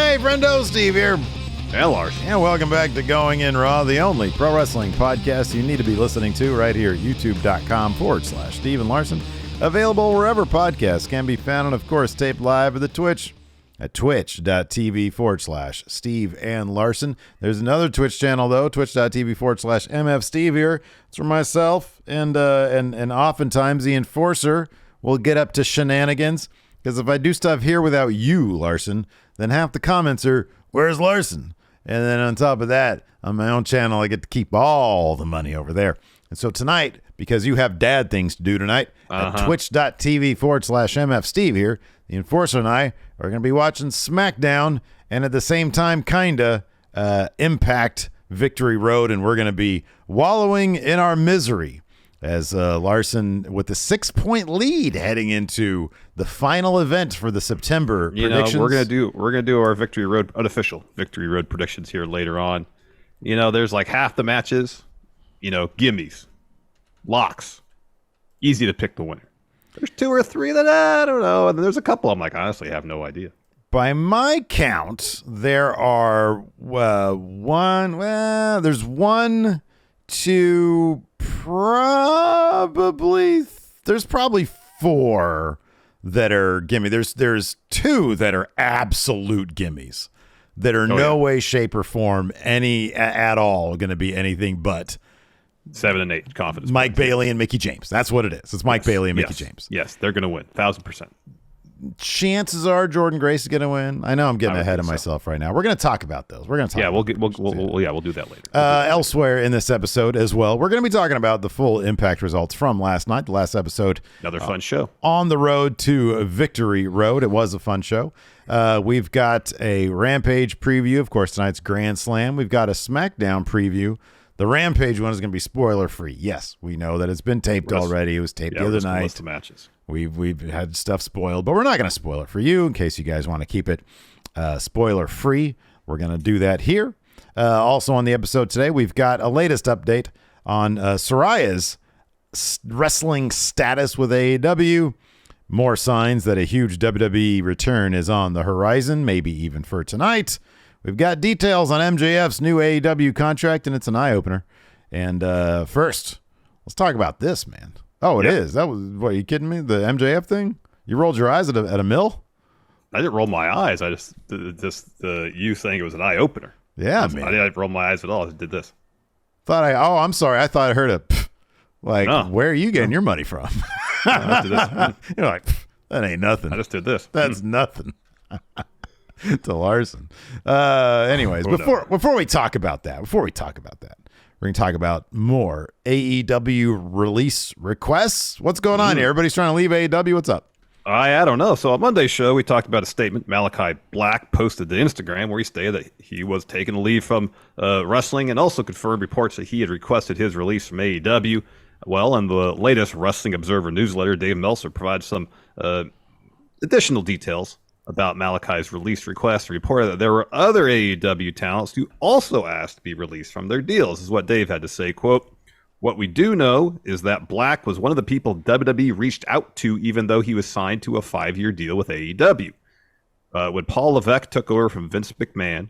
Hey, friendo, Steve here. And Larson. And welcome back to Going In Raw, the only pro wrestling podcast you need to be listening to right here at youtube.com/Steve and Larson. Available wherever podcasts can be found, and of course, taped live at the Twitch at twitch.tv/Steve and Larson. There's another Twitch channel, though, twitch.tv/MF Steve here. It's for myself, and oftentimes the enforcer will get up to shenanigans, because if I do stuff here without you, Larson, then half the comments are, "Where's Larson?" And then on top of that, on my own channel, I get to keep all the money over there. And so tonight, because you have dad things to do tonight, at twitch.tv/MF Steve here, the enforcer and I are going to be watching SmackDown, and at the same time, Impact Victory Road, and we're going to be wallowing in our misery as Larson with the 6-point lead heading into the final event for the September predictions. We're gonna do our Victory Road unofficial Victory Road predictions here later on. There's like half the matches, gimmies, locks, easy to pick the winner. There's 2 or 3 that I don't know, and then there's a couple I'm like, honestly, I have no idea. By my count, there are there's 1, 2, there's probably 4 that are gimme. There's 2 that are absolute gimmies that are no way, shape, or form at all going to be anything but 7 and 8 confidence. Mike Bailey and Mickie James. That's what it is. It's Mike Bailey and Mickie James. Yes, they're going to win 1,000%. Chances are Jordan Grace is going to win. I know I'm getting ahead of myself right now. We're going to talk about those. We're going to talk. Yeah, we'll do that later. Elsewhere in this episode as well, we're going to be talking about the full Impact results from last night, the last episode. Another fun show on the road to Victory Road. It was a fun show. We've got a Rampage preview, of course. Tonight's Grand Slam. We've got a SmackDown preview. The Rampage one is going to be spoiler free. Yes, we know that it's been taped already. It was taped the other night. List of matches. We've had stuff spoiled, but we're not going to spoil it for you in case you guys want to keep it spoiler free. We're going to do that here. Also on the episode today, we've got a latest update on Soraya's wrestling status with AEW. More signs that a huge WWE return is on the horizon, maybe even for tonight. We've got details on MJF's new AEW contract, and it's an eye-opener. And first, let's talk about this, man. Oh, it is. That was, what, are you kidding me? The MJF thing? You rolled your eyes at a mill? I didn't roll my eyes. I just you saying it was an eye-opener. Yeah, man. I didn't roll my eyes at all. I just did this. I'm sorry. I thought I heard a where are you getting your money from? I did this. You're like, that ain't nothing. I just did this. That's nothing. To Larson. Anyways, before we talk about that, we're going to talk about more AEW release requests. What's going on here? Everybody's trying to leave AEW. What's up? I don't know. So on Monday's show, we talked about a statement Malachi Black posted to Instagram where he stated that he was taking a leave from wrestling and also confirmed reports that he had requested his release from AEW. Well, in the latest Wrestling Observer newsletter, Dave Meltzer provides some additional details about Malachi's release request. He reported that there were other AEW talents who also asked to be released from their deals. This is what Dave had to say, quote, "What we do know is that Black was one of the people WWE reached out to even though he was signed to a 5-year deal with AEW. When Paul Levesque took over from Vince McMahon,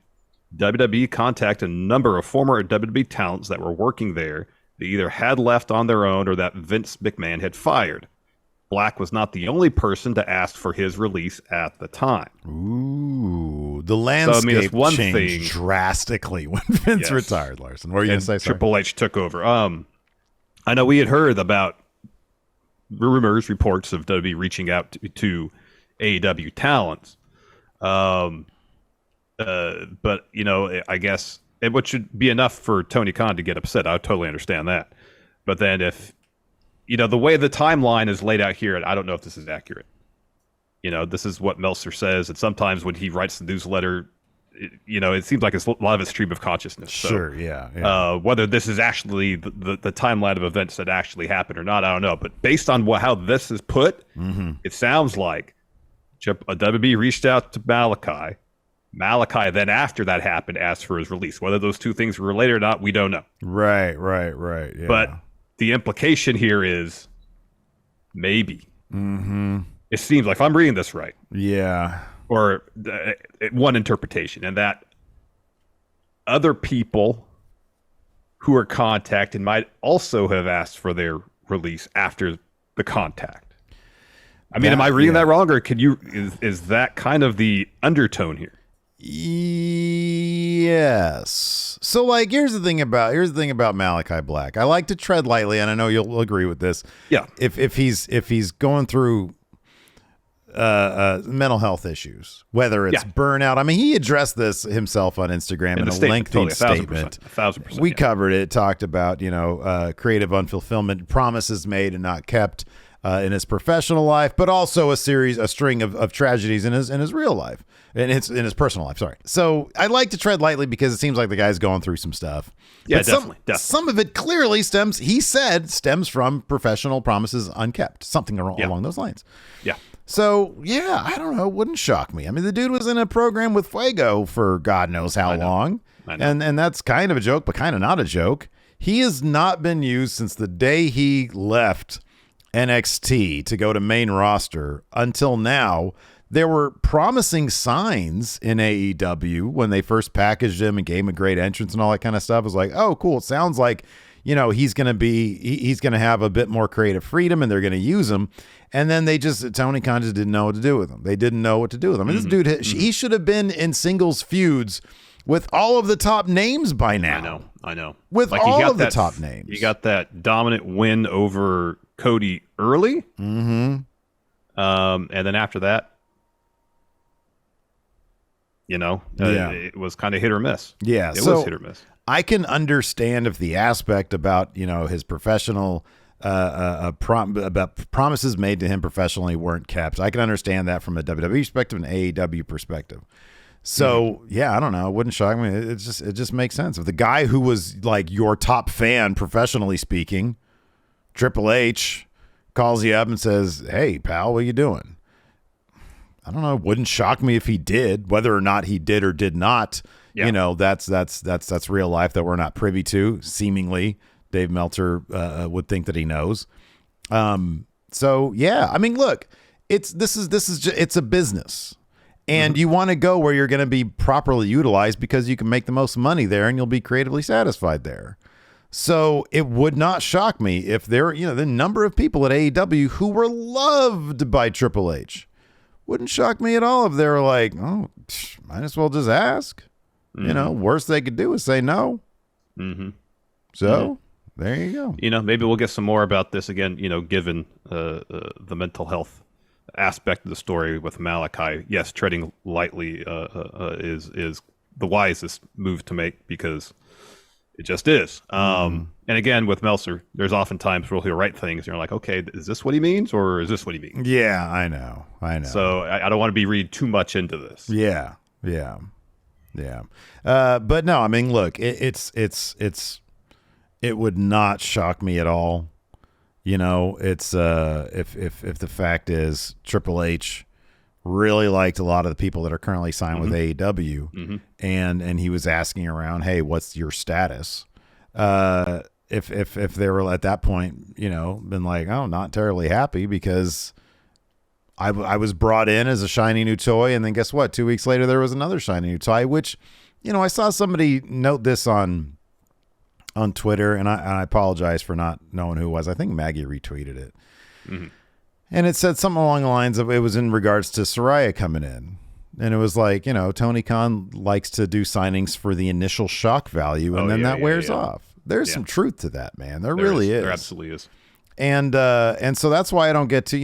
WWE contacted a number of former WWE talents that were working there that either had left on their own or that Vince McMahon had fired. Black was not the only person to ask for his release at the time." Ooh, the landscape changed drastically when Vince retired, Larson. What were you going to say? Triple H took over. I know we had heard about rumors, reports of WWE reaching out to AEW talents. But, I guess it should be enough for Tony Khan to get upset. I totally understand that. But then if, the way the timeline is laid out here, I don't know if this is accurate. This is what Meltzer says. And sometimes when he writes the newsletter, it seems like it's a lot of a stream of consciousness. Sure, yeah. Whether this is actually the timeline of events that actually happened or not, I don't know. But based on how this is put, it sounds like WWE reached out to Malachi. Malachi then, after that happened, asked for his release. Whether those two things were related or not, we don't know. Right. Yeah. But the implication here is maybe. It seems like, if I'm reading this right. Yeah. or one interpretation, and that other people who are contacted might also have asked for their release after the contact. I mean, am I reading that wrong, or is that kind of the undertone here? Yes. So, like, here's the thing about Malachi Black. I like to tread lightly, and I know you'll agree with this. Yeah. If he's going through mental health issues, whether it's burnout. I mean, he addressed this himself on Instagram in a lengthy statement. 1,000%. We covered it. Talked about creative unfulfillment, promises made and not kept. In his professional life, but also a string of tragedies in his real life, in his personal life. Sorry. So I like to tread lightly because it seems like the guy's going through some stuff. Yeah, but definitely. Some of it clearly stems from professional promises unkept, something along those lines. Yeah. So yeah, I don't know. Wouldn't shock me. I mean, the dude was in a program with Fuego for God knows how long, and that's kind of a joke, but kind of not a joke. He has not been used since the day he left NXT to go to main roster until now. There were promising signs in AEW when they first packaged him and gave him a great entrance and all that kind of stuff. It was like, oh, cool. It sounds like, he's going to have a bit more creative freedom and they're going to use him. And then Tony Khan just didn't know what to do with him. They didn't know what to do with him. I mean, this dude, he should have been in singles feuds with all of the top names by now. I know. With like all of the top names. You got that dominant win over Cody early. Mm-hmm. And then after that, it was kind of hit or miss. Yeah. It was hit or miss. I can understand if the aspect about, his professional about promises made to him professionally weren't kept. I can understand that from a WWE perspective and AEW perspective. So yeah, I don't know. It wouldn't shock me. It just makes sense. If the guy who was like your top fan, professionally speaking, Triple H, calls you up and says, "Hey, pal, what are you doing?" I don't know. It wouldn't shock me if he did. Whether or not he did or did not, that's real life that we're not privy to. Seemingly, Dave Meltzer would think that he knows. So yeah, I mean, look, it's a business. And you want to go where you're going to be properly utilized because you can make the most money there and you'll be creatively satisfied there. So it would not shock me if there, the number of people at AEW who were loved by Triple H. Wouldn't shock me at all if they were like, oh, might as well just ask. Worst they could do is say no. Mm-hmm. So there you go. Maybe we'll get some more about this again, given the mental health aspect of the story with Malachi. Yes, treading lightly is the wisest move to make because it just is. And again, with Meltzer, there's often times where he'll write things and you're like, okay, is this what he means or is this what he means? Yeah, I know. So I don't want to be read too much into this. Yeah. But no, I mean, look, it would not shock me at all. It's if the fact is Triple H really liked a lot of the people that are currently signed with AEW, and he was asking around, hey, what's your status? If they were at that point, been like, oh, not terribly happy because I was brought in as a shiny new toy, and then guess what? 2 weeks later, there was another shiny new toy, which, I saw somebody note this on Twitter, and I apologize for not knowing who it was. I think Maggie retweeted it. And it said something along the lines of, it was in regards to Soraya coming in. And it was like, Tony Khan likes to do signings for the initial shock value, and then that wears off. There's some truth to that, man. There really is. There absolutely is. And so that's why I don't get to,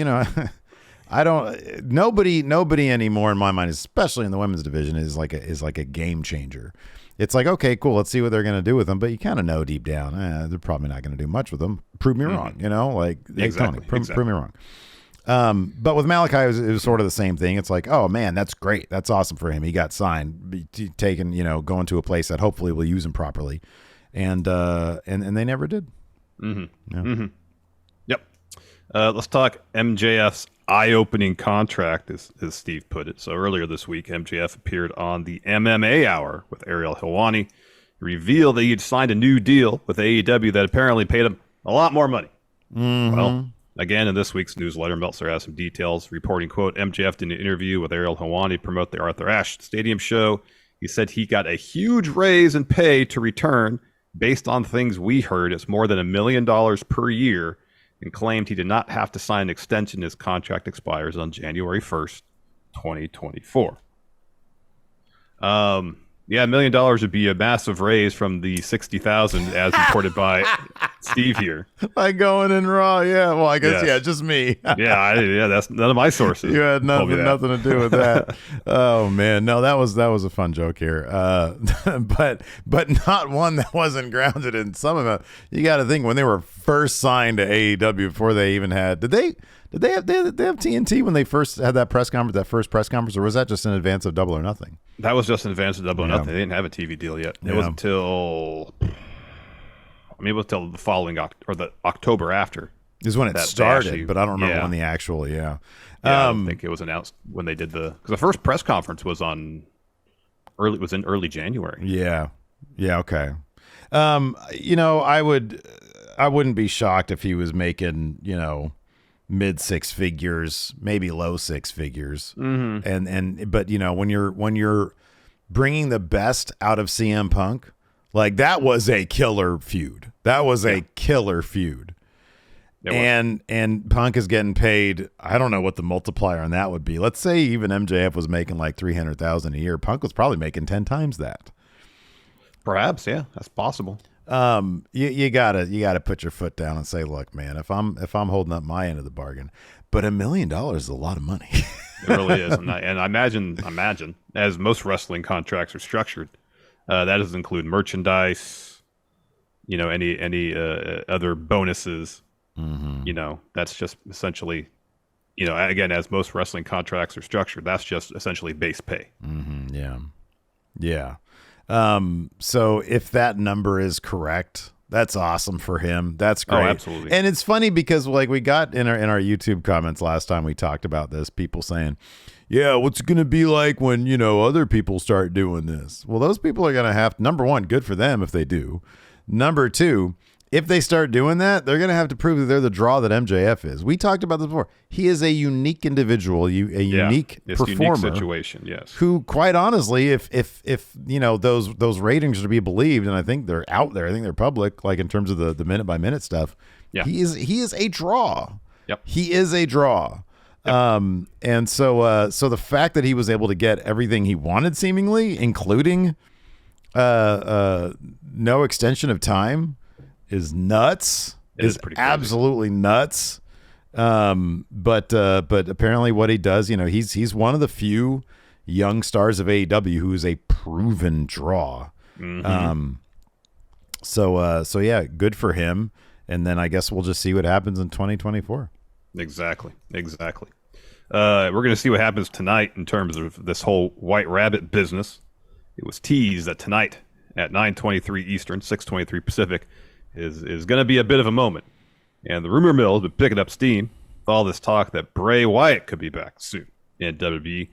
nobody anymore in my mind, especially in the women's division, is like a game changer. It's like, okay, cool, let's see what they're going to do with them. But you kind of know deep down, they're probably not going to do much with them. Prove me wrong, like, hey, Tony, prove me wrong. But with Malachi, it was sort of the same thing. It's like, oh, man, that's great. That's awesome for him. He got signed, taken, going to a place that hopefully will use him properly. And they never did. Yep. Let's talk MJF's eye-opening contract, as Steve put it. So earlier this week, MJF appeared on the MMA Hour with Ariel Helwani. He revealed that he had signed a new deal with AEW that apparently paid him a lot more money. Well, Again, in this week's newsletter, Meltzer has some details, reporting, quote, MJF did an interview with Ariel Helwani to promote the Arthur Ashe Stadium show. He said he got a huge raise in pay to return. Based on things we heard, it's more than $1 million per year, and claimed he did not have to sign an extension. His contract expires on January 1st, 2024. Yeah, $1 million would be a massive raise from the $60,000 as reported by Steve here. Like going in Raw, yeah. Well, I guess, yeah, just me. yeah, that's none of my sources. You had nothing to do with that. Oh man, no, that was a fun joke here, but not one that wasn't grounded in some of it. You got to think when they were first signed to AEW before they even had. Did they have TNT when they first had that press conference, that first press conference, or was that just in advance of Double or Nothing? That was just in advance of Double or Nothing. They didn't have a TV deal yet. It wasn't until the following the October after is when it started, but I don't remember when the actual I don't think it was announced when they did because the first press conference was in early January. Yeah, okay. I wouldn't be shocked if he was making mid six figures, maybe low six figures. Mm-hmm. But when you're bringing the best out of CM Punk, like that was a killer feud. And Punk is getting paid. I don't know what the multiplier on that would be. Let's say even MJF was making like $300,000 a year. Punk was probably making 10 times that. Perhaps, yeah, that's possible. You gotta put your foot down and say, look, man, if I'm holding up my end of the bargain, but $1 million is a lot of money. It really is, and I imagine as most wrestling contracts are structured, that doesn't include merchandise, any other bonuses. Mm-hmm. That's just essentially, again, as most wrestling contracts are structured, that's just essentially base pay. Mm-hmm. Yeah. So if that number is correct, that's awesome for him. That's great. Oh, absolutely. And it's funny because like we got in our YouTube comments last time we talked about this, people saying, yeah, what's it going to be like when, other people start doing this? Well, those people are going to have, number one, good for them if they do. Number two, if they start doing that, they're going to have to prove that they're the draw that MJF is. We talked about this before. He is a unique individual, unique performer. Unique situation, yes. Who, quite honestly, if those ratings are to be believed, and I think they're out there, I think they're public, like in terms of the minute by minute stuff. Yeah. He is a draw. Yep. He is a draw. Yep. And so the fact that he was able to get everything he wanted, seemingly, including no extension of time, is nuts. Is absolutely nuts. But apparently what he does, he's one of the few young stars of AEW who is a proven draw. Mm-hmm. So yeah, good for him. And then I guess we'll just see what happens in 2024. Exactly. We're going to see what happens tonight in terms of this whole White Rabbit business. It was teased that tonight at 9:23 Eastern, 6:23 Pacific, is going to be a bit of a moment. And the rumor mill has been picking up steam with all this talk that Bray Wyatt could be back soon in WWE.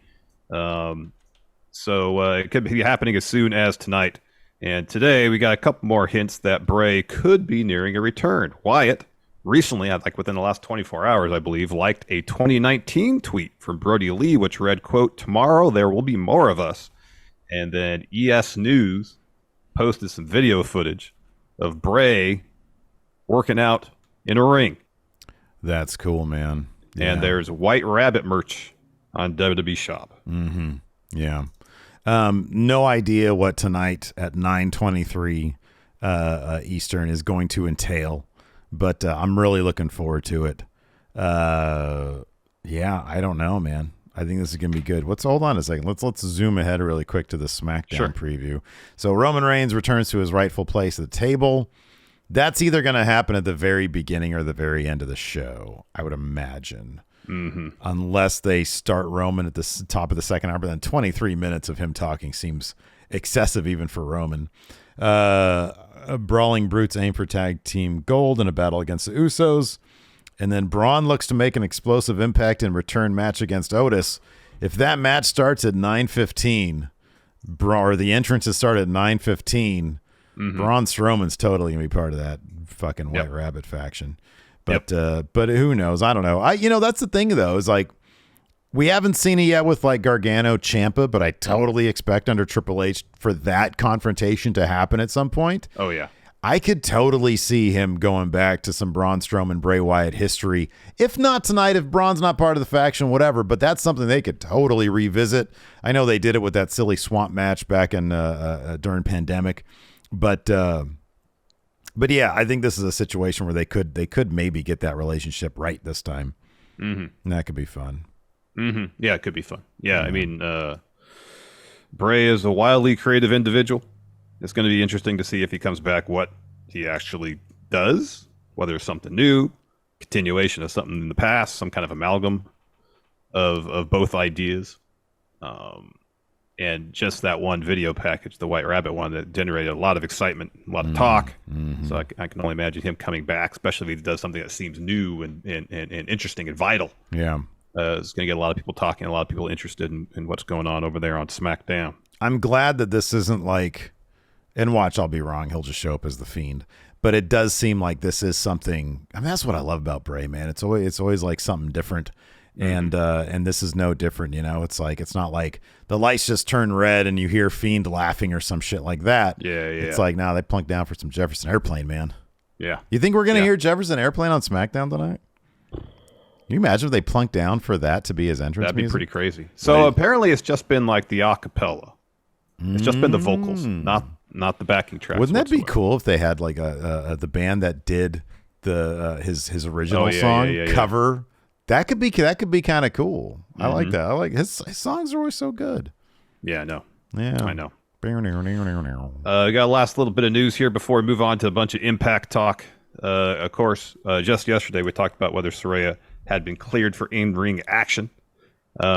So it could be happening as soon as tonight. And today we got a couple more hints that Bray could be nearing a return. Wyatt recently, like within the last 24 hours, I believe, liked a 2019 tweet from Brody Lee, which read, quote, "Tomorrow there will be more of us." And then ES News posted some video footage of Bray working out in a ring. That's cool, man. Yeah. And there's White Rabbit merch on WWE Shop. Mm-hmm. Yeah. No idea what tonight at 9:23 Eastern is going to entail, but I'm really looking forward to it. Yeah, I don't know, man. I think this is going to be good. Hold on a second. Let's zoom ahead really quick to the SmackDown preview. So Roman Reigns returns to his rightful place at the table. That's either going to happen at the very beginning or the very end of the show, I would imagine. Mm-hmm. Unless they start Roman at the top of the second hour, but then 23 minutes of him talking seems excessive even for Roman. Brawling Brutes aim for tag team gold in a battle against the Usos. And then Braun looks to make an explosive impact in return match against Otis. If that match starts at 9:15, or the entrances start at 9:15, Braun Strowman's totally going to be part of that fucking White Rabbit faction. But but who knows? I don't know. That's the thing though, is like we haven't seen it yet with like Gargano Ciampa, but I totally expect under Triple H for that confrontation to happen at some point. Oh yeah. I could totally see him going back to some Braun Strowman, Bray Wyatt history. If not tonight, if Braun's not part of the faction, whatever. But that's something they could totally revisit. I know they did it with that silly swamp match back in during pandemic, but yeah, I think this is a situation where they could maybe get that relationship right this time. And that could be fun. Yeah, it could be fun. Yeah, I mean, Bray is a wildly creative individual. It's going to be interesting to see if he comes back, what he actually does, whether it's something new, continuation of something in the past, some kind of amalgam of both ideas. And just that one video package, the White Rabbit one, that generated a lot of excitement, a lot of talk. So I can only imagine him coming back, especially if he does something that seems new and interesting and vital. Yeah. It's going to get a lot of people talking, a lot of people interested in what's going on over there on SmackDown. I'm glad that this isn't like... And watch, I'll be wrong. He'll just show up as the Fiend. But it does seem like this is something. I mean, that's what I love about Bray, man. It's always like something different, and this is no different. It's like it's not like the lights just turn red and you hear Fiend laughing or some shit like that. Yeah. It's like they plunked down for some Jefferson Airplane, man. Yeah. You think we're gonna hear Jefferson Airplane on SmackDown tonight? Can you imagine if they plunked down for that to be his entrance? That'd be music? pretty crazy. So apparently, it's just been like the acapella. It's just been the vocals, not the backing tracks. Wouldn't that be cool if they had like the band that did the his original song cover? That could be kind of cool. I like that. I like his songs are always so good. Yeah, I know. Yeah, I know. We Got a last little bit of news here before we move on to a bunch of Impact talk. Of course, just yesterday we talked about whether Saraya had been cleared for in-ring action.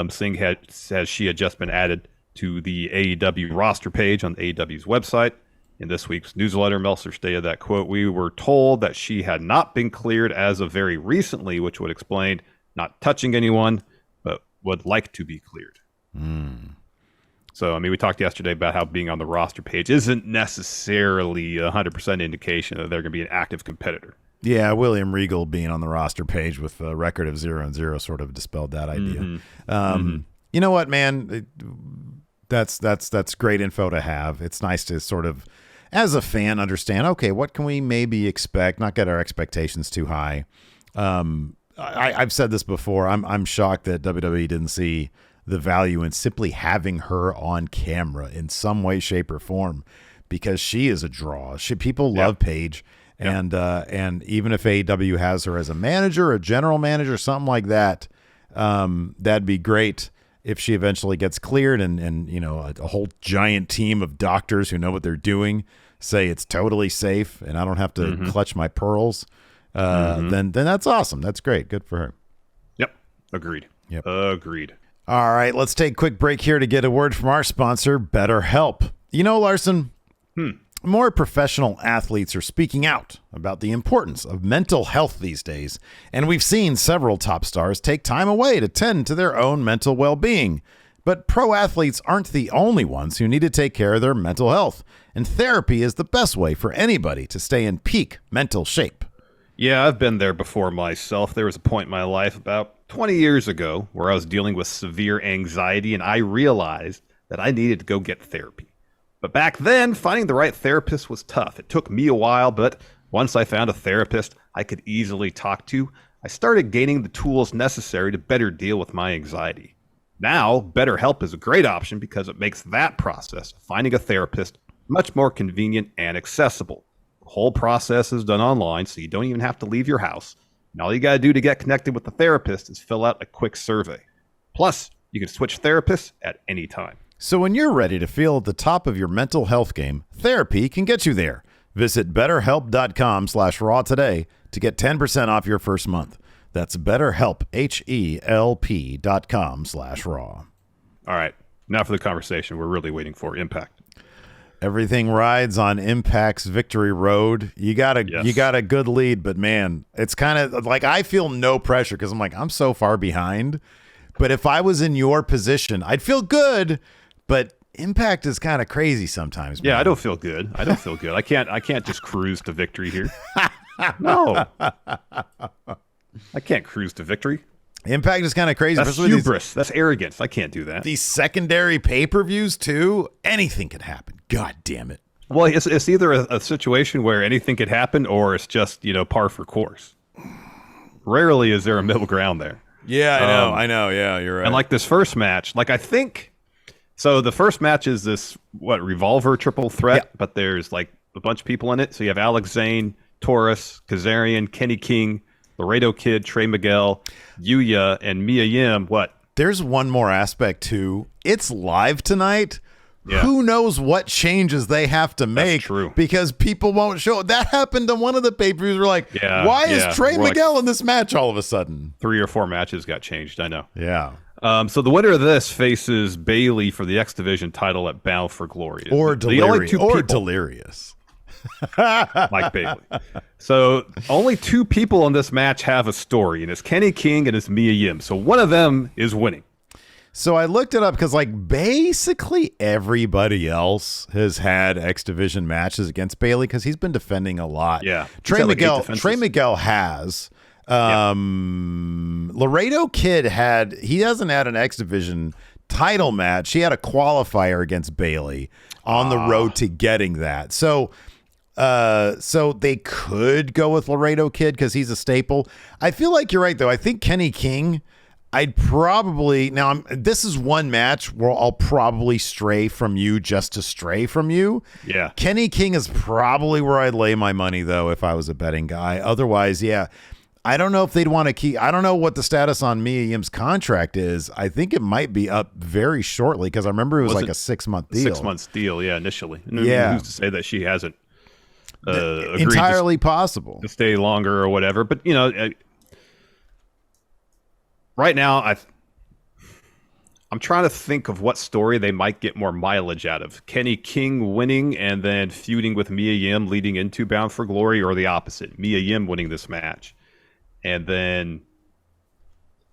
Singh says she had just been added to the AEW roster page on AEW's website. In this week's newsletter, Meltzer stated that, quote, "We were told that she had not been cleared as of very recently, which would explain not touching anyone, but would like to be cleared." So, I mean, we talked yesterday about how being on the roster page isn't necessarily a 100% indication that they're going to be an active competitor. Yeah, William Regal being on the roster page with a record of 0-0 sort of dispelled that idea. You know what, man? That's great info to have. It's nice to sort of, as a fan, understand, okay, what can we maybe expect, not get our expectations too high. I've said this before. I'm shocked that WWE didn't see the value in simply having her on camera in some way, shape, or form, because she is a draw. People love Paige, and even if AEW has her as a manager, a general manager, something like that, that'd be great. If she eventually gets cleared and a whole giant team of doctors who know what they're doing say it's totally safe and I don't have to clutch my pearls, then that's awesome. That's great. Good for her. Yep. Agreed. Yep. Agreed. All right. Let's take a quick break here to get a word from our sponsor, BetterHelp. Larson, more professional athletes are speaking out about the importance of mental health these days, and we've seen several top stars take time away to tend to their own mental well-being. But pro athletes aren't the only ones who need to take care of their mental health, and therapy is the best way for anybody to stay in peak mental shape. Yeah, I've been there before myself. There was a point in my life about 20 years ago where I was dealing with severe anxiety, and I realized that I needed to go get therapy. But back then, finding the right therapist was tough. It took me a while, but once I found a therapist I could easily talk to, I started gaining the tools necessary to better deal with my anxiety. Now, BetterHelp is a great option because it makes that process, finding a therapist, much more convenient and accessible. The whole process is done online, so you don't even have to leave your house. And all you got to do to get connected with the therapist is fill out a quick survey. Plus, you can switch therapists at any time. So when you're ready to feel at the top of your mental health game, therapy can get you there. Visit BetterHelp.com/raw today to get 10% off your first month. That's BetterHelp, HELP.com/raw. All right, now for the conversation we're really waiting for, Impact. Everything rides on Impact's victory road. You got a good lead, but man, it's kind of like I feel no pressure because I'm so far behind. But if I was in your position, I'd feel good. But Impact is kind of crazy sometimes. Man. Yeah, I don't feel good. I can't just cruise to victory here. No. I can't cruise to victory. Impact is kind of crazy. That's hubris. That's arrogance. I can't do that. These secondary pay-per-views too. Anything could happen. God damn it. Well, it's either a situation where anything could happen, or it's just par for course. Rarely is there a middle ground there. Yeah, I know. Yeah, you're right. And like this first match, I think. So the first match is this Revolver triple threat, but there's like a bunch of people in it. So you have Alex Zane, Taurus, Kazarian, Kenny King, Laredo Kid, Trey Miguel, Yuya, and Mia Yim. There's one more aspect too. It's live tonight. Yeah. Who knows what changes they have to make? That's true. Because people won't show. That happened to one of the pay-per-views. We're like, why is Trey Miguel in this match all of a sudden? 3 or 4 matches got changed. I know. Yeah. So the winner of this faces Bayley for the X Division title at Bound for Glory. Or Delirious. Mike Bailey. So only 2 people in this match have a story, and it's Kenny King and it's Mia Yim. So one of them is winning. So I looked it up because basically everybody else has had X Division matches against Bayley because he's been defending a lot. Yeah. Trey Miguel has. Laredo Kid hasn't had an X Division title match. He had a qualifier against Bayley on the road to getting that. So they could go with Laredo Kid because he's a staple. I feel like you're right though. I think Kenny King, I'd probably this is one match where I'll probably stray from you just to stray from you. Yeah. Kenny King is probably where I'd lay my money though if I was a betting guy. Otherwise, yeah. I don't know if they'd want to keep. I don't know what the status on Mia Yim's contract is. I think it might be up very shortly because I remember it was like a 6-month deal. 6 months deal, yeah, initially. Yeah. Who's to say that she hasn't agreed entirely possible to stay longer or whatever? But right now I'm trying to think of what story they might get more mileage out of. Kenny King winning and then feuding with Mia Yim leading into Bound for Glory, or the opposite, Mia Yim winning this match. And then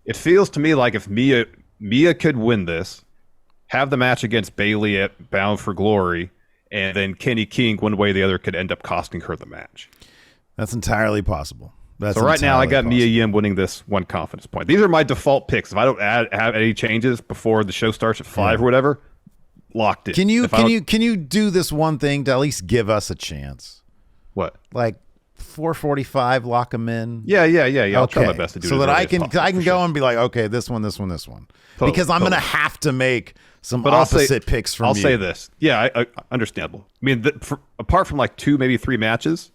it feels to me like if Mia could win this, have the match against Bayley at Bound for Glory, and then Kenny King, one way or the other, could end up costing her the match. That's entirely possible. So right now, I got Mia Yim winning this 1 confidence point. These are my default picks. If I don't have any changes before the show starts at 5 or whatever, locked in. Can you do this one thing to at least give us a chance? What? 4:45, lock them in. Yeah. I'll try my best to do it so that I can go and be like, okay, this one. Because I'm gonna have to make some opposite picks from you. I'll say this. Yeah, I understandable. I mean, apart from 2, maybe 3 matches,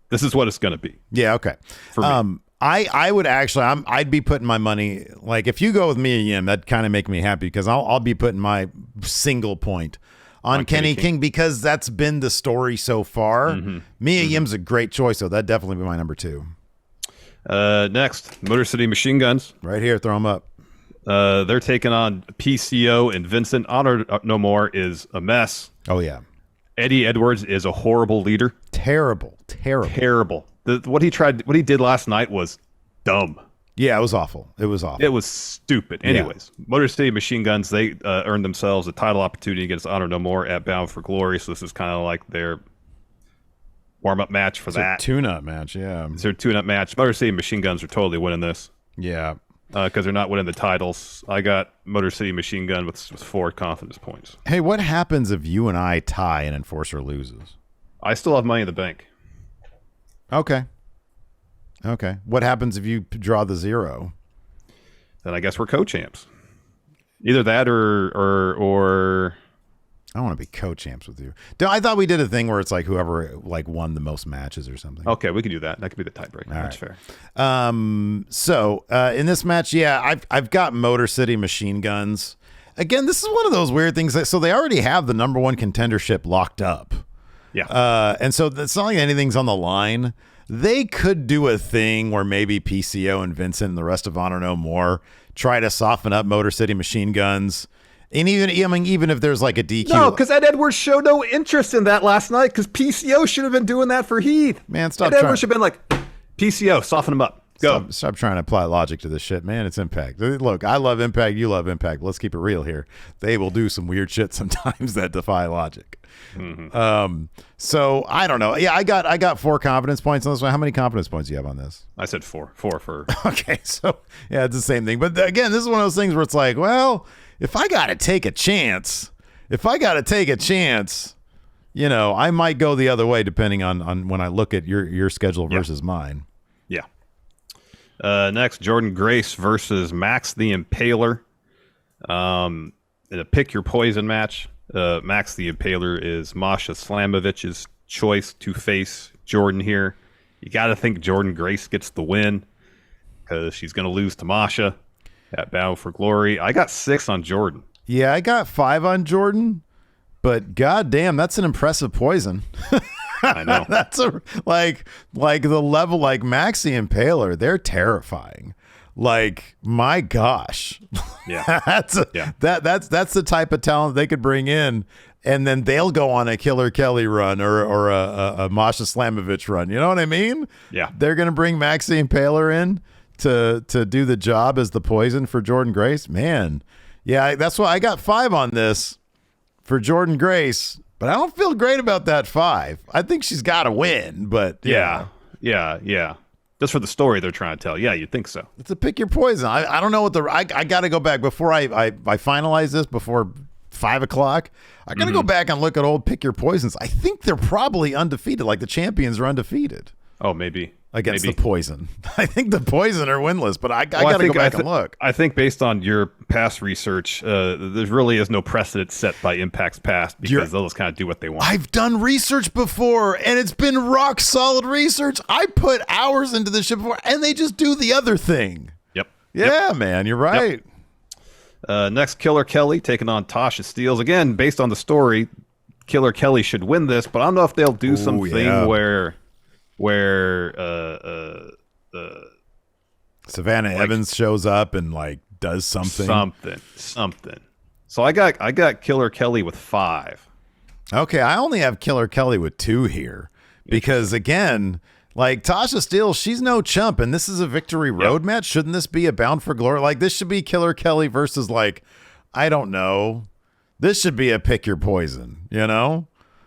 this is what it's gonna be. Yeah. Okay. For me. I would actually, I'd be putting my money, if you go with Mia Yim, that'd kind of make me happy because I'll be putting my single point on Kenny King because that's been the story so far. Mia Yim's a great choice, so that'd definitely be my number 2. Next, Motor City Machine Guns. Right here, throw them up. They're taking on PCO and Vincent. Honor No More is a mess. Oh, yeah. Eddie Edwards is a horrible leader. Terrible. What he did last night was dumb. Yeah, it was awful. It was stupid. Anyways, Motor City Machine Guns, they earned themselves a title opportunity against Honor No More at Bound for Glory. So this is kind of like their warm-up match for that. Tune-up match, yeah. It's their tune-up match. Motor City Machine Guns are totally winning this. Yeah. Because they're not winning the titles. I got Motor City Machine Gun with 4 confidence points. Hey, what happens if you and I tie and Enforcer loses? I still have Money in the Bank. Okay. What happens if you draw the 0? Then I guess we're co-champs. Either that or I want to be co-champs with you. I thought we did a thing where it's whoever won the most matches or something. Okay, we could do that. That could be the tiebreaker. That's fair. So in this match, I've got Motor City Machine Guns. Again, this is one of those weird things. So they already have the number 1 contendership locked up. Yeah. And so it's not like anything's on the line. They could do a thing where maybe PCO and Vincent and the rest of Honor No More try to soften up Motor City Machine Guns. And even if there's a DQ. No, because Ed Edwards showed no interest in that last night because PCO should have been doing that for Heath. Man, stop Ed Edwards should have been PCO, soften him up. Go. Stop trying to apply logic to this shit, man. It's Impact. Look, I love Impact. You love Impact. Let's keep it real here. They will do some weird shit sometimes that defy logic. So I don't know. Yeah, I got 4 confidence points on this one. How many confidence points do you have on this? I said 4. 4 for. Okay, so yeah, it's the same thing. But again, this is one of those things where it's like, well, if I got to take a chance, you know, I might go the other way depending on when I look at your schedule versus mine. Yeah. Next, Jordan Grace versus Max the Impaler. In a pick your poison match. Max the Impaler is Masha Slamovich's choice to face Jordan here. You got to think Jordan Grace gets the win because she's going to lose to Masha at Bound for Glory. I got 6 on Jordan. Yeah, I got 5 on Jordan, but goddamn, that's an impressive poison. I know. That's like the level like Max the Impaler. They're terrifying. Like, my gosh. Yeah. that's the type of talent they could bring in, and then they'll go on a Killer Kelly run or a Masha Slamovich run. You know what I mean? Yeah. They're going to bring Max the Impaler in to do the job as the poison for Jordan Grace. Man. Yeah, that's why I got 5 on this for Jordan Grace, but I don't feel great about that 5. I think she's got to win, but yeah. Just for the story they're trying to tell. Yeah, you'd think so. It's a pick your poison. I don't know what I got to go back before I finalize this before 5 o'clock. I got to go back and look at old pick your poisons. I think they're probably undefeated. Like the champions are undefeated. Oh, maybe. Against the poison. I think the poison are winless, but I got to go back and look. I think based on your past research, there really is no precedent set by Impact's past because they'll just kind of do what they want. I've done research before, and it's been rock solid research. I put hours into this shit before, and they just do the other thing. Yep. Yeah, man, you're right. Yep. Next, Killer Kelly taking on Tasha Steelz. Again, based on the story, Killer Kelly should win this, but I don't know if they'll do something where Savannah Evans shows up and like does something. So I got Killer Kelly with 5. Okay, I only have Killer Kelly with 2 here because again, like Tasha Steelz, she's no chump, and this is a Victory Road match. Shouldn't this be a Bound for Glory? Like this should be Killer Kelly versus like, I don't know, this should be a pick your poison, you know?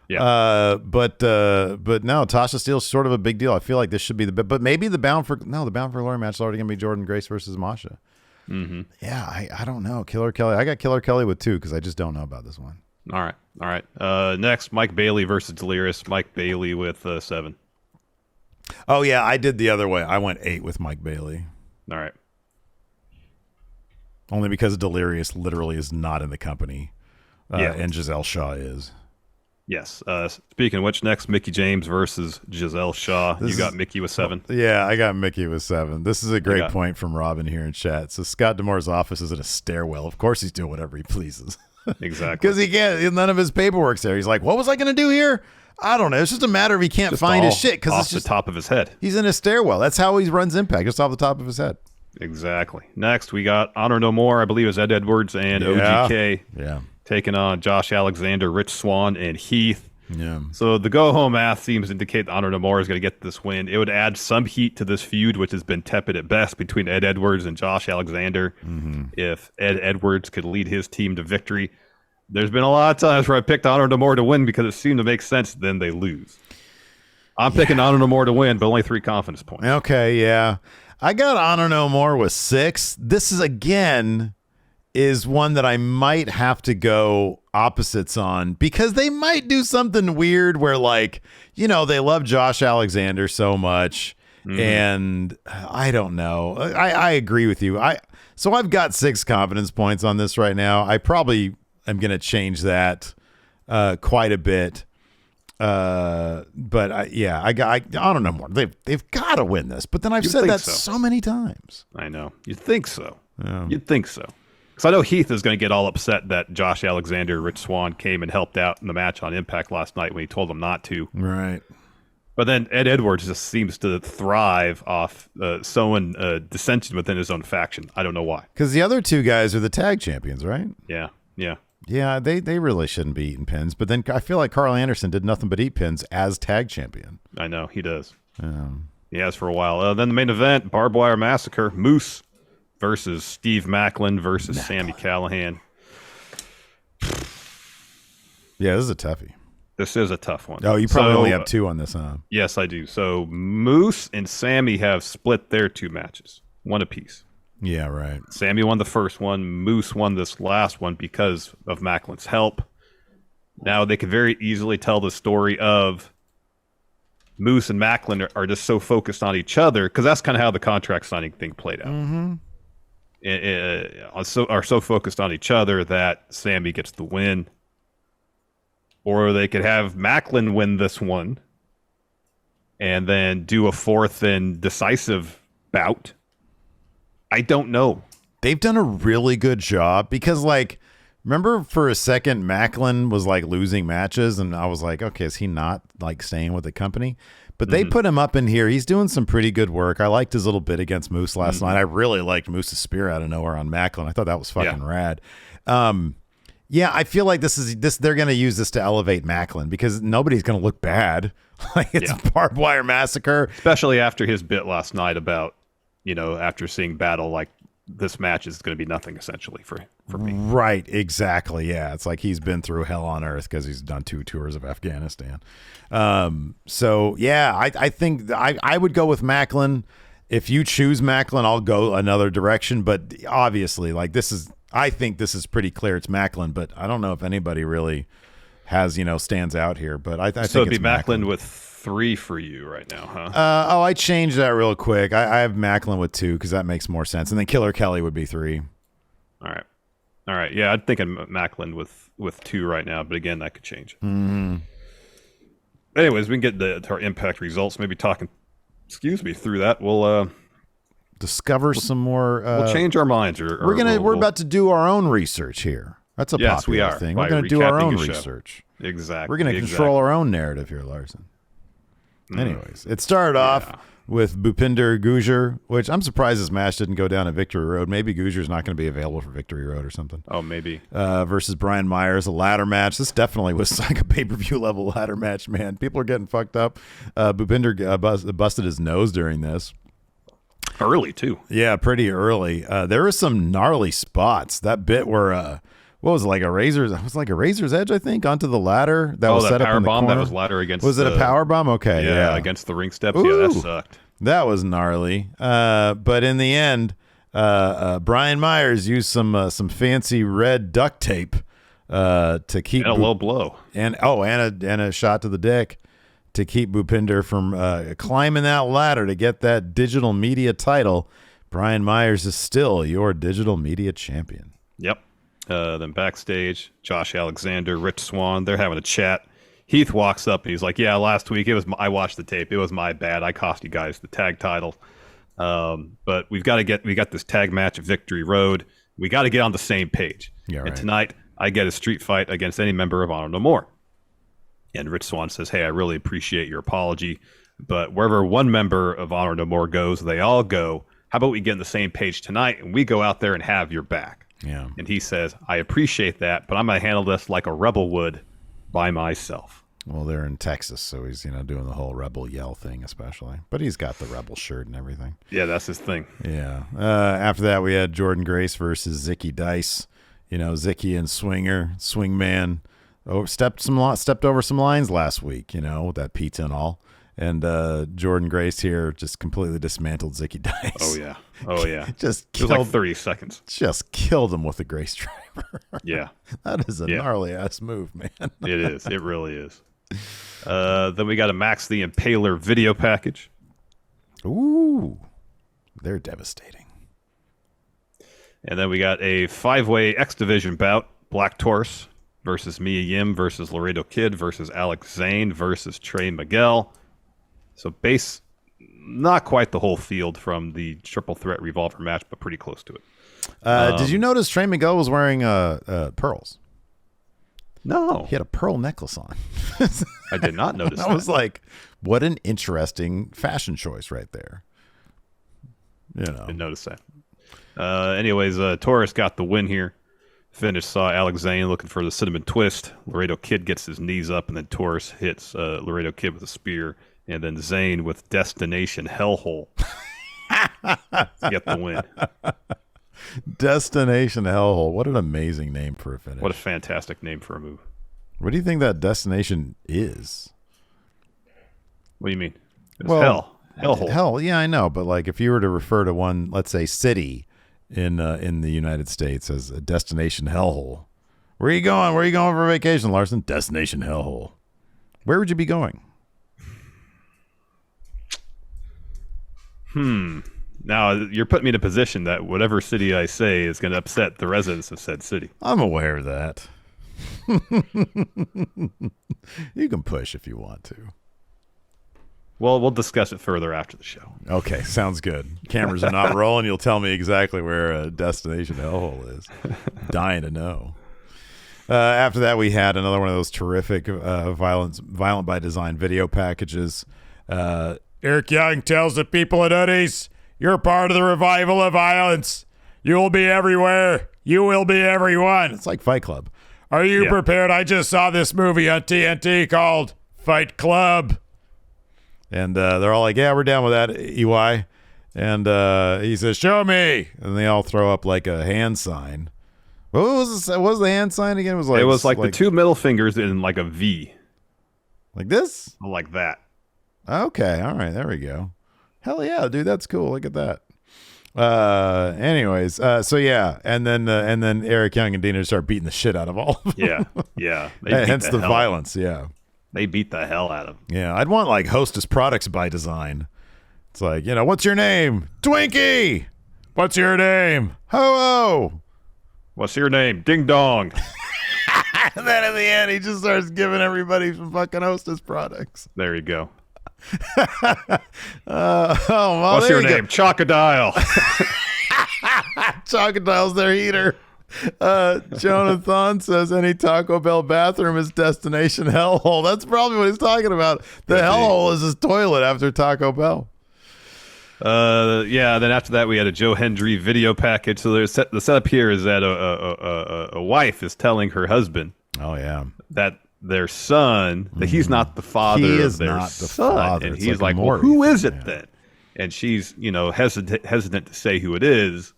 Yeah. But no, Tasha Steelz sort of a big deal. I feel like this should be but maybe the Bound for Glory match is already gonna be Jordan Grace versus Masha. Yeah, I don't know. Killer Kelly. I got Killer Kelly with 2 because I just don't know about this one. All right. Next, Mike Bailey versus Delirious. Mike Bailey with 7. Oh yeah, I did the other way. I went 8 with Mike Bailey. All right. Only because Delirious literally is not in the company, and Giselle Shaw is. Yes. Speaking of which, next, Mickie James versus Giselle Shaw. You got Mickie with 7. Yeah, I got Mickie with 7. This is a great point from Robin here in chat. So Scott D'Amore's office is in a stairwell. Of course he's doing whatever he pleases. Exactly. Because he can't, none of his paperwork's there. He's like, what was I going to do here? I don't know. It's just a matter of he can't find his shit. Because off it's just the top of his head. He's in a stairwell. That's how he runs Impact, just off the top of his head. Exactly. Next, we got Honor No More. I believe it's Ed Edwards and OGK. Yeah. Taking on Josh Alexander, Rich Swann, and Heath. Yeah. So the go-home math seems to indicate Honor No More is going to get this win. It would add some heat to this feud, which has been tepid at best between Ed Edwards and Josh Alexander. If Ed Edwards could lead his team to victory. There's been a lot of times where I picked Honor No More to win because it seemed to make sense, then they lose. I'm picking Honor No More to win, but only 3 confidence points. Okay, yeah. I got Honor No More with 6. This is, again, is one that I might have to go opposites on because they might do something weird where, like, you know, they love Josh Alexander so much, and I don't know. I agree with you. So I've got 6 confidence points on this right now. I probably am going to change that quite a bit. But I don't know more. They've got to win this. But then I've said that so many times. I know. You'd think so. Yeah. You'd think so. Because I know Heath is going to get all upset that Josh Alexander, Rich Swann came and helped out in the match on Impact last night when he told him not to. Right. But then Ed Edwards just seems to thrive off sowing dissension within his own faction. I don't know why. Because the other 2 guys are the tag champions, right? Yeah. Yeah, they really shouldn't be eating pins. But then I feel like Carl Anderson did nothing but eat pins as tag champion. I know, he does. He has for a while. Then the main event, Barbed Wire Massacre, Moose versus Steve Macklin versus Sami Callihan. Yeah, this is a toughie. This is a tough one. Oh, you probably only have 2 on this, huh? Yes, I do. So Moose and Sami have split their 2 matches, 1 apiece. Yeah, right. Sami won the first one. Moose won this last one because of Macklin's help. Now they could very easily tell the story of Moose and Macklin are just so focused on each other, because that's kind of how the contract signing thing played out. Mm-hmm. Are so focused on each other that Sami gets the win. Or they could have Macklin win this one and then do a 4th and decisive bout. I don't know. They've done a really good job because, like, remember for a second Macklin was like losing matches and I was like, okay, is he not like staying with the company? But they put him up in here. He's doing some pretty good work. I liked his little bit against Moose last night. I really liked Moose's spear out of nowhere on Macklin. I thought that was fucking rad. Yeah, I feel like they're going to use this to elevate Macklin because nobody's going to look bad. Like it's Barbed Wire Massacre. Especially after his bit last night about, after seeing Battle, like this match is going to be nothing essentially for me. Right, exactly. Yeah, it's like he's been through hell on earth because he's done 2 tours of Afghanistan. So, yeah, I think I would go with Macklin. If you choose Macklin, I'll go another direction. But obviously, like I think this is pretty clear. It's Macklin, but I don't know if anybody really has, stands out here. But I think it'd be it's Macklin with 3 for you right now, huh? I changed that real quick. I have Macklin with 2 because that makes more sense, and then Killer Kelly would be 3. All right. Yeah, I'm thinking Macklin with 2 right now, but again, that could change. Mm-hmm. Anyways, we can get to our Impact results. Maybe talking, through that. We'll discover some more. We'll change our minds. We're about to do our own research here. That's a popular thing. We're going to do our own research. Exactly. We're going to control our own narrative here, Larson. Anyways, it started off with Bhupinder Gujjar, which I'm surprised this match didn't go down at Victory Road. Maybe Gujjar's not going to be available for Victory Road or something. Oh, maybe. Versus Brian Myers, a ladder match. This definitely was like a pay-per-view level ladder match, man. People are getting fucked up. Bhupinder busted his nose during this. Early, too. Yeah, pretty early. There were some gnarly spots. That bit where... what was it, like a razor's? It was like a razor's edge, I think, onto the ladder that was set up in the corner. That was ladder against. Was it a power bomb? Okay, yeah, against the ring steps. Ooh, yeah, that sucked. That was gnarly. But in the end, Brian Myers used some fancy red duct tape to keep and a low blow and a shot to the dick to keep Bhupinder from climbing that ladder to get that digital media title. Brian Myers is still your digital media champion. Yep. Then backstage, Josh Alexander, Rich Swann, they're having a chat. Heath walks up and he's like, "Yeah, last week I watched the tape. It was my bad. I cost you guys the tag title. But we got this tag match at Victory Road. We got to get on the same page. Yeah, right. And tonight I get a street fight against any member of Honor No More." And Rich Swann says, "Hey, I really appreciate your apology, but wherever one member of Honor No More goes, they all go. How about we get on the same page tonight and we go out there and have your back?" Yeah. And he says, "I appreciate that, but I'm going to handle this like a rebel would by myself." Well, they're in Texas, so he's doing the whole rebel yell thing, especially. But he's got the rebel shirt and everything. Yeah, that's his thing. Yeah. After that, we had Jordan Grace versus Zicky Dice. Zicky and Swingman, stepped over some lines last week. With that pizza and all. And Jordan Grace here just completely dismantled Zicky Dice. Oh yeah. Just killed, it was like 30 seconds. Just killed him with a Grace driver. Yeah. That is a gnarly ass move, man. It is. It really is. Then we got a Max the Impaler video package. Ooh. They're devastating. And then we got a 5-way X Division bout. Black Taurus versus Mia Yim versus Laredo Kid versus Alex Zane versus Trey Miguel. So not quite the whole field from the Triple Threat Revolver match, but pretty close to it. Did you notice Trey Miguel was wearing pearls? No. He had a pearl necklace on. I did not notice that. I was like, what an interesting fashion choice right there. Didn't notice that. Anyways, Taurus got the win here. Finish saw Alex Zane looking for the cinnamon twist. Laredo Kid gets his knees up, and then Taurus hits Laredo Kid with a spear and then Zayn with Destination Hellhole. Get the win. Destination Hellhole. What an amazing name for a finish. What a fantastic name for a move. What do you think that destination is? What do you mean? It's hell. Hellhole. Hell, yeah, I know. But like if you were to refer to one, let's say city in the United States as a destination hellhole. Where are you going? Where are you going for vacation, Larson? Destination hellhole. Where would you be going? Now, you're putting me in a position that whatever city I say is going to upset the residents of said city. I'm aware of that. You can push if you want to. Well, we'll discuss it further after the show. Okay, sounds good. Cameras are not rolling. You'll tell me exactly where a destination hellhole is. Dying to know. After that, we had another one of those terrific Violent by Design video packages. Eric Young tells the people at Hoodies, you're part of the revival of violence. You will be everywhere. You will be everyone. It's like Fight Club. Are you prepared? I just saw this movie on TNT called Fight Club. And they're all like, yeah, we're down with that, EY. And he says, show me. And they all throw up like a hand sign. What was the hand sign again? It was like the two middle fingers in like a V. Like this? Like that. Okay, all right, there we go. Hell yeah, dude, that's cool. Look at that. Anyways, so yeah, and then Eric Young and Dina start beating the shit out of all of them. Yeah. Hence the violence. Yeah, they beat the hell out of them. Yeah, I'd want like Hostess Products by Design. It's like, what's your name? Twinkie. What's your name? Ho-Oh. What's your name? Ding Dong. And then in the end, he just starts giving everybody some fucking Hostess Products. There you go. Well, what's your name? Chocodile. Chocodile's their heater. Jonathan says any Taco Bell bathroom is destination hellhole. That's probably what he's talking about. The hellhole is his toilet after Taco Bell. Then after that we had a Joe Hendry video package. So the setup here is that a wife is telling her husband, that their son, that he's not the father of their son, and he's like, well, who is it then? And she's hesitant to say who it is.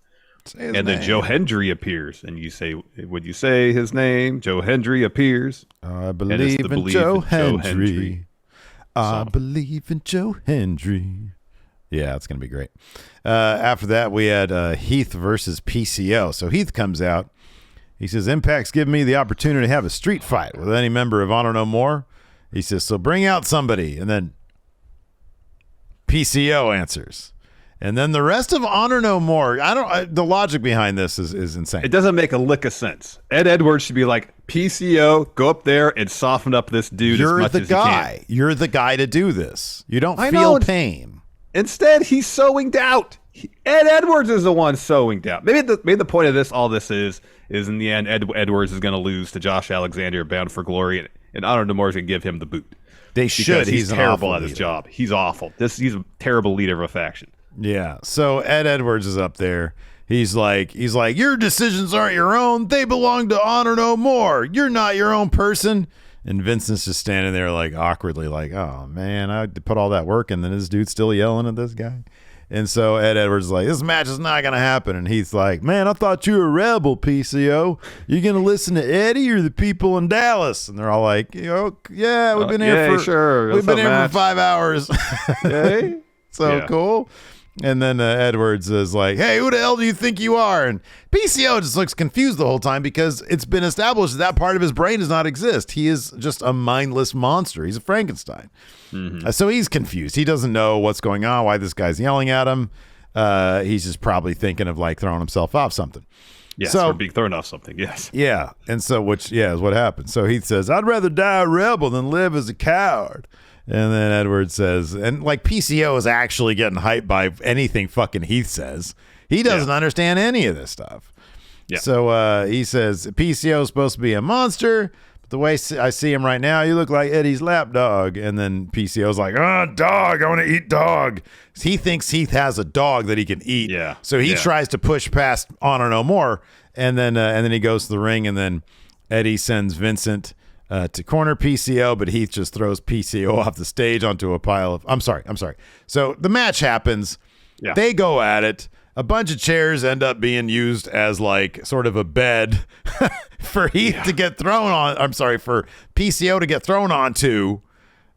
And then Joe Hendry appears, and you say, would you say his name? Joe Hendry appears. I believe in Joe Hendry. I believe in Joe Hendry. Yeah, it's going to be great. After that, we had Heath versus PCO. So Heath comes out. He says, Impact's given me the opportunity to have a street fight with any member of Honor No More. He says, so bring out somebody. And then PCO answers. And then the rest of Honor No More, the logic behind this is insane. It doesn't make a lick of sense. Ed Edwards should be like, PCO, go up there and soften up this dude as much as you can. You're the guy to do this. You don't feel pain. Instead, he's sowing doubt. Ed Edwards is the one sowing doubt. Maybe the point of all this is in the end, Edwards is going to lose to Josh Alexander, Bound for Glory, and Honor No More is going to give him the boot. They should. He's terrible at his job. He's awful. He's a terrible leader of a faction. Yeah. So Ed Edwards is up there. He's like, your decisions aren't your own. They belong to Honor No More. You're not your own person. And Vincent's just standing there like awkwardly like, oh, man, I put all that work, and then this dude's still yelling at this guy. And so Ed Edwards is like, this match is not going to happen. And he's like, man, I thought you were a rebel, PCO. You going to listen to Eddie or the people in Dallas? And they're all like, yeah, we've been here for 5 hours. Okay. Cool. And then Edwards is like, hey, who the hell do you think you are? And PCO just looks confused the whole time because it's been established that part of his brain does not exist. He is just a mindless monster. He's a Frankenstein. Mm-hmm. So he's confused. He doesn't know what's going on, why this guy's yelling at him. He's just probably thinking of like throwing himself off something. Yes, or being thrown off something, yes. Yeah, and so is what happened. So he says, I'd rather die a rebel than live as a coward. And then Edwards says, and like PCO is actually getting hyped by anything fucking Heath says. He doesn't understand any of this stuff. Yeah. So he says, PCO is supposed to be a monster, but the way I see him right now, you look like Eddie's lapdog. And then PCO's like, dog, I want to eat dog. He thinks Heath has a dog that he can eat. Yeah. So he tries to push past Honor No More, and then he goes to the ring, and then Eddie sends Vincent to corner PCO, but Heath just throws PCO off the stage onto a pile of... I'm sorry. So the match happens. Yeah. They go at it. A bunch of chairs end up being used as like sort of a bed for Heath to get thrown on. I'm sorry, for PCO to get thrown onto.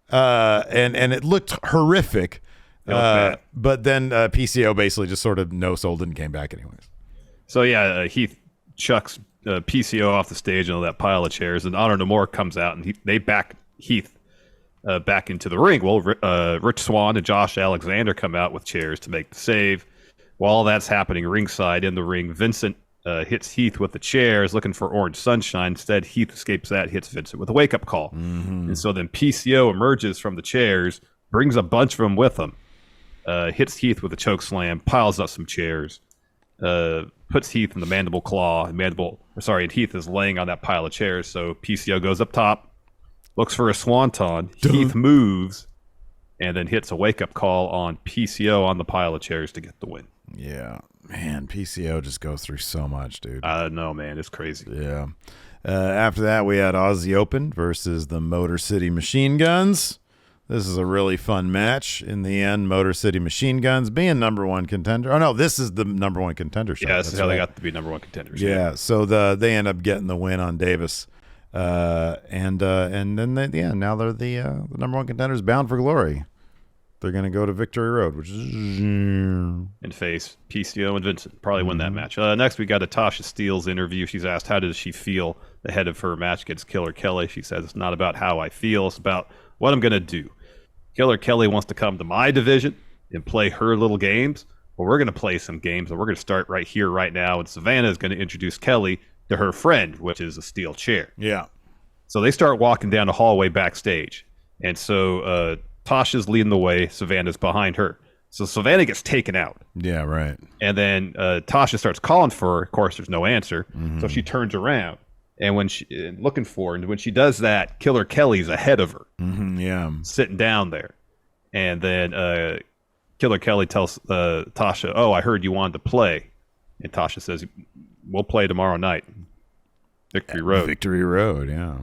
And it looked horrific. But then PCO basically just sort of no-sold and came back anyways. So Heath chucks PCO off the stage into that pile of chairs, and Honor No More comes out, and they back Heath back into the ring. Well, Rich Swann and Josh Alexander come out with chairs to make the save. While that's happening ringside in the ring, Vincent hits Heath with the chairs, looking for Orange Sunshine. Instead, Heath escapes that, hits Vincent with a wake-up call. Mm-hmm. And so then PCO emerges from the chairs, brings a bunch of them with him, hits Heath with a choke slam, piles up some chairs, puts Heath in the mandible claw. And Heath is laying on that pile of chairs. So PCO goes up top, looks for a swanton. Heath moves, and then hits a wake-up call on PCO on the pile of chairs to get the win. Yeah, man, PCO just goes through so much, dude. I know, man, it's crazy. Yeah. After that, we had Aussie Open versus the Motor City Machine Guns. This is a really fun match. In the end, Motor City Machine Guns being number one contender. Oh, no, this is the number one contender show. Yeah, this is how they got to be number one contenders. Yeah, so they end up getting the win on Davis. And then, now they're the number one contenders bound for glory. They're going to go to Victory Road, which is... And face PCO and Vincent. Probably win that match. Next, we got a Tasha Steelz interview. She's asked, how does she feel ahead of her match against Killer Kelly? She says, it's not about how I feel. It's about what I'm going to do. Killer Kelly wants to come to my division and play her little games. Well, we're going to play some games, and we're going to start right here, right now. And Savannah is going to introduce Kelly to her friend, which is a steel chair. Yeah. So they start walking down the hallway backstage. And so... Tasha's leading the way. Savannah's behind her. So Savannah gets taken out. Yeah, right. And then Tasha starts calling for her. Of course, there's no answer. Mm-hmm. So she turns around and when looking for her. And when she does that, Killer Kelly's ahead of her. Mm-hmm, yeah. Sitting down there. And then Killer Kelly tells Tasha, oh, I heard you wanted to play. And Tasha says, we'll play tomorrow night. Victory Road. Victory Road, yeah.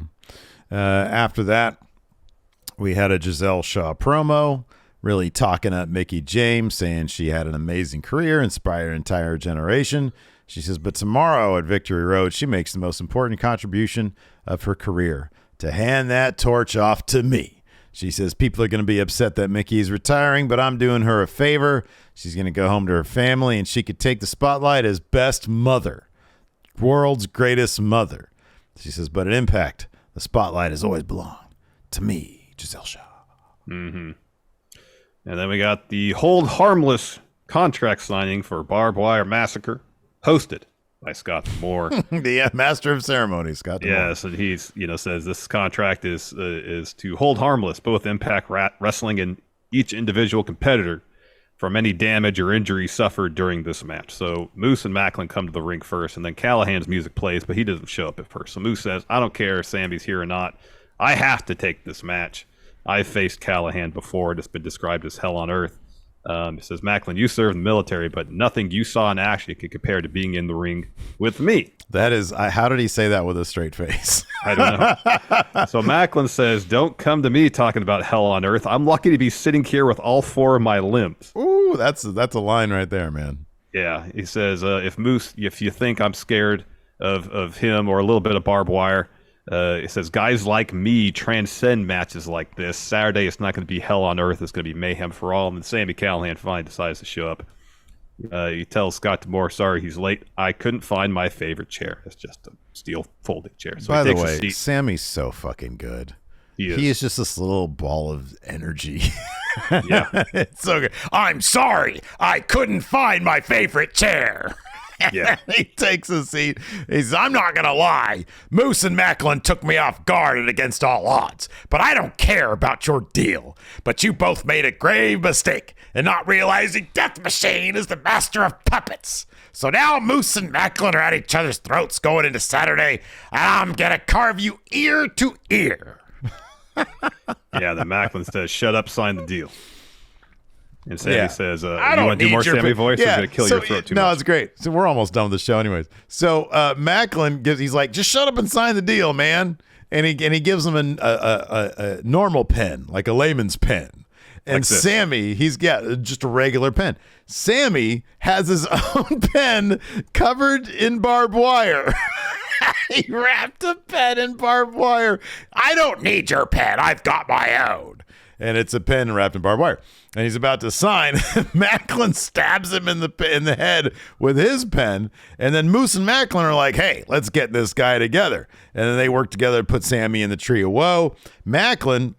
After that, we had a Giselle Shaw promo, really talking up Mickie James, saying she had an amazing career, inspired an entire generation. She says, but tomorrow at Victory Road, she makes the most important contribution of her career, to hand that torch off to me. She says, people are going to be upset that Mickie is retiring, but I'm doing her a favor. She's going to go home to her family, and she could take the spotlight as best mother, world's greatest mother. She says, but at Impact, the spotlight has always belonged to me. Giselle Shaw. Mm-hmm. And then we got the Hold Harmless contract signing for Barbed Wire Massacre, hosted by Scott Moore. The master of ceremonies, Scott Moore. Yes, and he's says this contract is to hold harmless both Impact Wrestling and each individual competitor from any damage or injury suffered during this match. So Moose and Macklin come to the ring first, and then Callahan's music plays, but he doesn't show up at first. So Moose says, I don't care if Sammy's here or not. I have to take this match. I've faced Callahan before. It's been described as hell on earth. It says, Macklin, you served in the military, but nothing you saw in action could compare to being in the ring with me. That is, how did he say that with a straight face? I don't know. So Macklin says, don't come to me talking about hell on earth. I'm lucky to be sitting here with all four of my limbs. Ooh, that's a line right there, man. Yeah, he says, if you think I'm scared of him or a little bit of barbed wire, it says, guys like me transcend matches like this. Saturday, it's not going to be hell on earth. It's going to be mayhem for all. And then Sami Callihan finally decides to show up. He tells Scott D'Amore, sorry, he's late. I couldn't find my favorite chair. It's just a steel folding chair. So by the way, Sammy's so fucking good. He is just this little ball of energy. Yeah. It's so good. I'm sorry, I couldn't find my favorite chair. Yeah. He takes a seat. He says, I'm not going to lie. Moose and Macklin took me off guard and against all odds, but I don't care about your deal. But you both made a grave mistake in not realizing Death Machine is the master of puppets. So now Moose and Macklin are at each other's throats going into Saturday, and I'm going to carve you ear to ear. Yeah, the Macklin says, shut up, sign the deal. And Sammy says, you want to do more Sammy voice? Yeah. Or going to kill your throat too much? No, it's great. So we're almost done with the show anyways. So Macklin he's like, just shut up and sign the deal, man. and he gives him a normal pen, like a layman's pen. And Like this. Sammy, he's got just a regular pen. Sammy has his own pen covered in barbed wire. He wrapped a pen in barbed wire. I don't need your pen. I've got my own. And it's a pen wrapped in barbed wire. And he's about to sign. Macklin stabs him in the head with his pen. And then Moose and Macklin are like, hey, let's get this guy together. And then they work together to put Sammy in the tree of woe. Macklin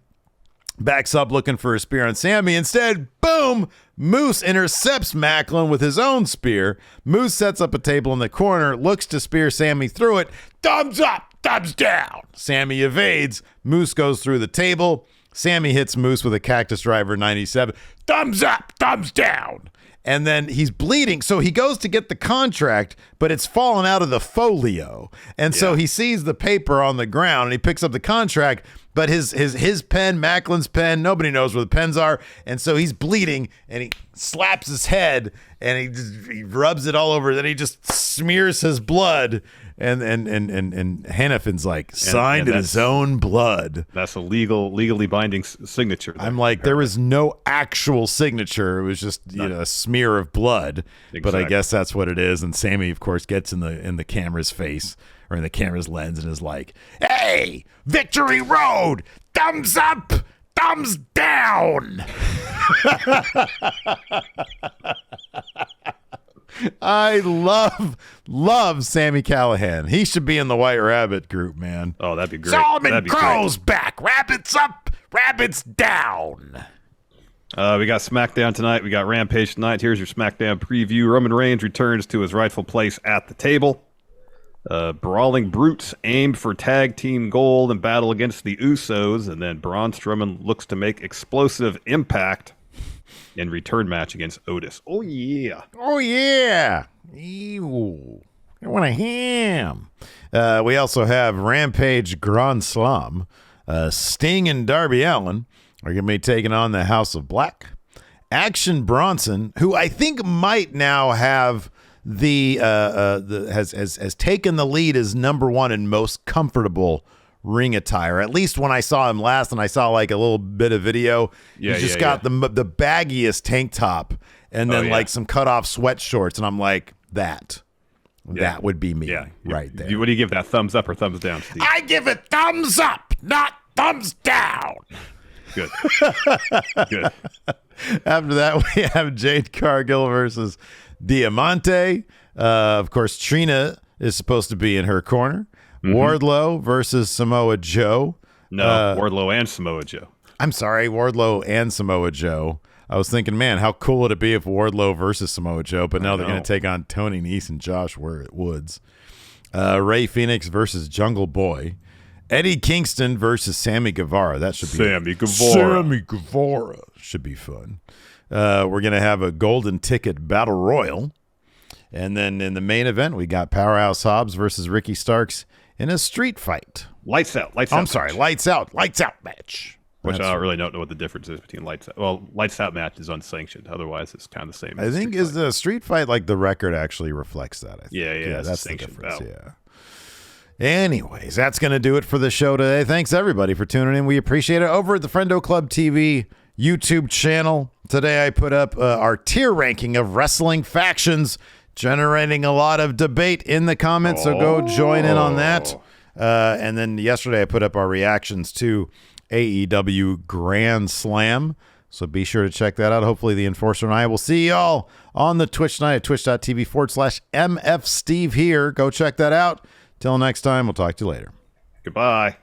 backs up looking for a spear on Sammy. Instead, boom, Moose intercepts Macklin with his own spear. Moose sets up a table in the corner, looks to spear Sammy through it. Thumbs up, thumbs down. Sammy evades. Moose goes through the table. Sammy hits Moose with a Cactus Driver 97. Thumbs up, thumbs down. And then he's bleeding. So he goes to get the contract, but it's fallen out of the folio. And so he sees the paper on the ground and he picks up the contract, but his pen, Macklin's pen, nobody knows where the pens are. And so he's bleeding and he slaps his head and he rubs it all over. Then he just smears his blood. And Hannafin's like, signed in his own blood. That's a legally binding signature. I'm like, there was no actual signature. It was just a smear of blood. Exactly. But I guess that's what it is. And Sammy, of course, gets in the camera's face or in the camera's lens and is like, hey, Victory Road, thumbs up, thumbs down. I love Sammy Callahan. He should be in the White Rabbit group, man. Oh, that'd be great. Solomon Crow's back. Rabbits up, rabbits down. We got SmackDown tonight. We got Rampage tonight. Here's your SmackDown preview. Roman Reigns returns to his rightful place at the table. Brawling Brutes aim for tag team gold and battle against the Usos. And then Braun Strowman looks to make explosive impact in return match against Otis. Oh, yeah. Oh, yeah. Ew. I want a ham. We also have Rampage Grand Slam. Sting and Darby Allin are going to be taking on the House of Black. Action Bronson, who I think might now have has taken the lead as number one and most comfortable ring attire. At least when I saw him last and I saw like a little bit of video, he's just got the baggiest tank top and then like some cut off sweat shorts. And I'm like, that would be me right there. What do you give that, thumbs up or thumbs down, Steve? I give it thumbs up, not thumbs down. Good. Good. After that, we have Jade Cargill versus Diamante. Of course, Trina is supposed to be in her corner. Wardlow versus Samoa Joe. No, Wardlow and Samoa Joe. I'm sorry, Wardlow and Samoa Joe. I was thinking, man, how cool would it be if Wardlow versus Samoa Joe? But now they're going to take on Tony Nese and Josh Woods. Ray Phoenix versus Jungle Boy. Eddie Kingston versus Sammy Guevara. That should be Sammy Guevara should be fun. We're going to have a golden ticket battle royal. And then in the main event, we got Powerhouse Hobbs versus Ricky Starks in a street fight. Lights out. Lights out match. Which I really don't know what the difference is between lights out. Well, lights out match is unsanctioned. Otherwise, it's kind of the same. I think is the street fight, like the record actually reflects that. I think. Yeah, that's the difference. Battle. Yeah. Anyways, that's going to do it for the show today. Thanks everybody for tuning in. We appreciate it. Over at the Friendo Club TV YouTube channel, today I put up our tier ranking of wrestling factions, generating a lot of debate in the comments. So go join in on that. And then yesterday I put up our reactions to AEW Grand Slam. So be sure to check that out. Hopefully the Enforcer and I will see y'all on the Twitch tonight at twitch.tv/MFSteve here. Go check that out. Till next time, we'll talk to you later. Goodbye.